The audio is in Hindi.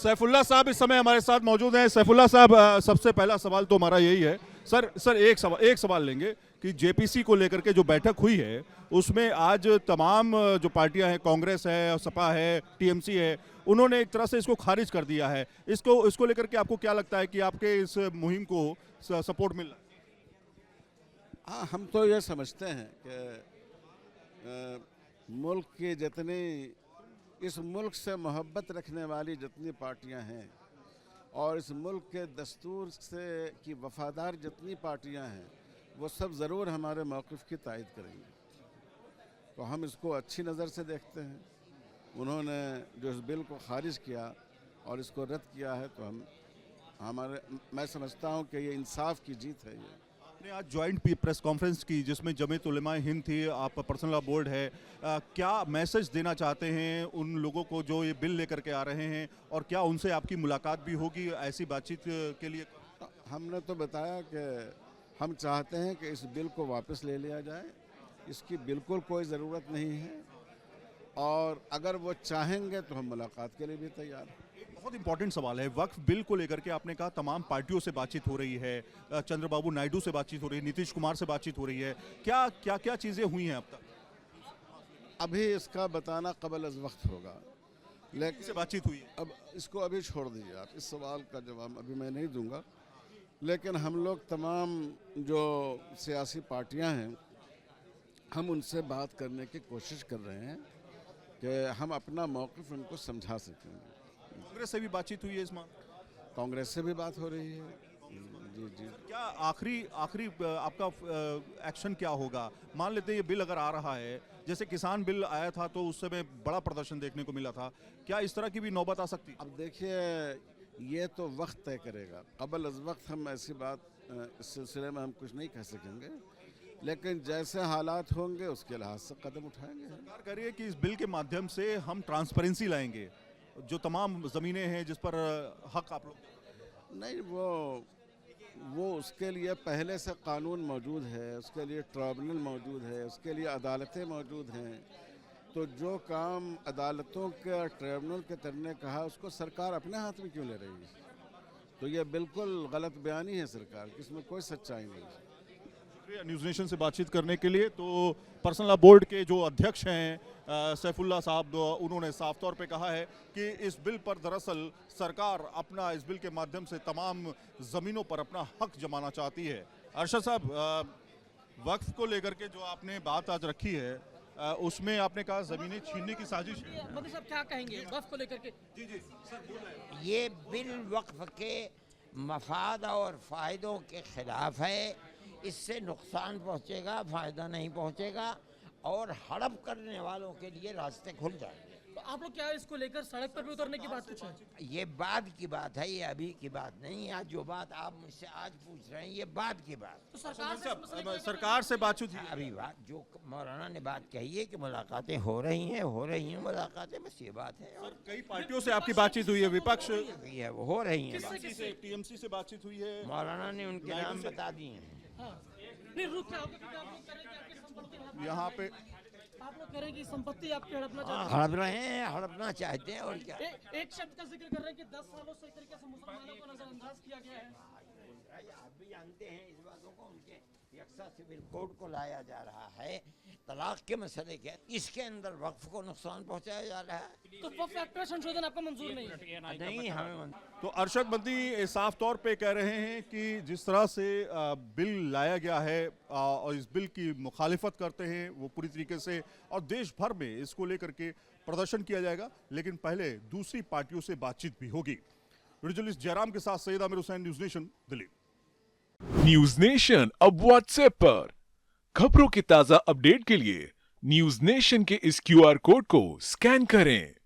सैफुल्ला साहब इस समय हमारे साथ मौजूद हैं। सैफुल्ला साहब, सबसे पहला सवाल तो हमारा यही है। सर एक सवाल लेंगे कि जेपीसी को लेकर के जो बैठक हुई है उसमें आज तमाम जो पार्टियां हैं, कांग्रेस है, सपा है, टीएमसी है, उन्होंने एक तरह से इसको खारिज कर दिया है। इसको लेकर के आपको क्या लगता है कि आपके इस मुहिम को सपोर्ट मिल रहा है? हाँ, हम तो ये समझते हैं कि मुल्क की जितनी, इस मुल्क से मोहब्बत रखने वाली जितनी पार्टियां हैं और इस मुल्क के दस्तूर से की वफादार जितनी पार्टियां हैं, वो सब ज़रूर हमारे मौक़िफ़ की तायद करेंगे। तो हम इसको अच्छी नज़र से देखते हैं। उन्होंने जो इस बिल को खारिज किया और इसको रद्द किया है, तो मैं समझता हूँ कि ये इंसाफ की जीत है। ये आपने आज ज्वाइंट प्रेस कॉन्फ्रेंस की जिसमें जमीयत उलेमा हिंद थी, आप पर्सनल लॉ बोर्ड है, क्या मैसेज देना चाहते हैं उन लोगों को जो ये बिल लेकर के आ रहे हैं, और क्या उनसे आपकी मुलाकात भी होगी ऐसी बातचीत के लिए? हमने तो बताया कि हम चाहते हैं कि इस बिल को वापस ले लिया जाए। इसकी बिल्कुल कोई ज़रूरत नहीं है, और अगर वो चाहेंगे तो हम मुलाकात के लिए भी तैयार हैं। बहुत इंपॉर्टेंट सवाल है, वक्फ बिल को लेकर के आपने कहा तमाम पार्टियों से बातचीत हो रही है, चंद्रबाबू नायडू से बातचीत हो रही है, नीतीश कुमार से बातचीत हो रही है, क्या चीज़ें हुई हैं अब तक? अभी इसका बताना कबल अज़ वक्त होगा, लेकिन से बातचीत हुई है? अब इसको अभी छोड़ दीजिए आप, इस सवाल का जवाब अभी मैं नहीं दूंगा। लेकिन हम लोग तमाम जो सियासी पार्टियां हैं, हम उनसे बात करने की कोशिश कर रहे हैं कि हम अपना मौक़िफ़ उनको समझा सकेंगे। कांग्रेस से भी बातचीत हुई है इस मामले? कांग्रेस से भी बात हो रही है। जी जी। क्या आखिरी आपका एक्शन क्या होगा? मान लेते हैं ये बिल अगर आ रहा है, जैसे किसान बिल आया था तो उस समय बड़ा प्रदर्शन देखने को मिला था, क्या इस तरह की भी नौबत आ सकती? अब देखिए, ये तो वक्त तय करेगा। कबल अज़ वक्त हम ऐसी बात इस सिलसिले में हम कुछ नहीं कह सकेंगे, लेकिन जैसे हालात होंगे उसके लिहाज से कदम उठाएंगे। सरकार कह रही है कि इस बिल के माध्यम से हम ट्रांसपेरेंसी लाएंगे, जो तमाम ज़मीनें हैं जिस पर हक आप लोग। नहीं, वो उसके लिए पहले से कानून मौजूद है, उसके लिए ट्राइब्यूनल मौजूद है, उसके लिए अदालतें मौजूद हैं। तो जो काम अदालतों के, ट्राइब्यूनल के करने कहा, उसको सरकार अपने हाथ में क्यों ले रही है? तो ये बिल्कुल गलत बयानी है सरकार की, इसमें कोई सच्चाई नहीं है। न्यूज़ नेशन से बातचीत करने के लिए तो पर्सनल लॉ बोर्ड के जो अध्यक्ष हैं सैफुल्ला साहब, उन्होंने साफ तौर पे कहा है कि इस बिल पर दरअसल सरकार अपना, इस बिल के माध्यम से तमाम ज़मीनों पर अपना हक जमाना चाहती है। अरशद साहब, वक्फ को लेकर के जो आपने बात आज रखी है, उसमें आपने कहा ज़मीनें छीनने की साजिश है। मतलब साहब क्या कहेंगे वक्फ को लेकर के? जी जी सर, बोल रहे हैं। ये बिल वक्फ के मफाद और फ़ायदों के ख़िलाफ़ है। इससे नुकसान पहुंचेगा, फ़ायदा नहीं पहुंचेगा, और हड़प करने वालों के लिए रास्ते खुल जाएंगे। तो आप लोग क्या इसको लेकर सड़क पर भी उतरने की बात कुछ है? ये बाद की बात है, ये अभी की बात नहीं है। आज जो बात आप मुझसे आज पूछ रहे हैं, ये बाद की बात। तो सरकार से इस मसले को लेकर- सरकार से बातचीत हुई है? अभी बात जो मौलाना ने बात कही है कि मुलाकातें हो रही हैं मुलाकातें, बस ये बात है। और कई पार्टियों से आपकी बातचीत हुई है, विपक्ष हुई है, वो हो रही हैं। से, टीएमसी से बातचीत हुई है, मौलाना ने उनके नाम बता दिए हैं। हाँ। नहीं, रुक क्या होगा, क्योंकि आप लोग कह रहे हैं कि आपकी संपत्ति हड़प- यहाँ पे आप लोग कह रहे हैं कि संपत्ति आपकी हड़पना हाँ, चाहते हड़प रहे हैं, हड़पना चाहते हैं, और क्या। हैं। एक शब्द का जिक्र कर रहे हैं कि 10 सालों से एक तरीके से मुसलमानों को नजरअंदाज किया गया है। आप भी जानते हैं इस बातों को। उनके यक्सा सिविल कोड को लाया जा रहा है, तलाक के मसले के, इसके अंदर वक्फ को नुकसान पहुंचाया जा रहा है। तो वक्फ एक्ट में संशोधन आपका मंजूर नहीं है? नहीं, हमें तो अरशद बंदी साफ तौर पे कह रहे हैं कि जिस तरह से बिल लाया गया है और इस बिल की मुखालिफत करते हैं वो पूरी तरीके से, और देश भर में इसको लेकर के प्रदर्शन किया जाएगा, लेकिन पहले दूसरी पार्टियों से बातचीत भी होगी। जर्नलिस्ट जयराम के साथ Syed Aamir Hussain, news nation, Delhi. News nation अब व्हाट्सएप पर खबरों की ताजा अपडेट के लिए न्यूज नेशन के इस क्यूआर कोड को स्कैन करें।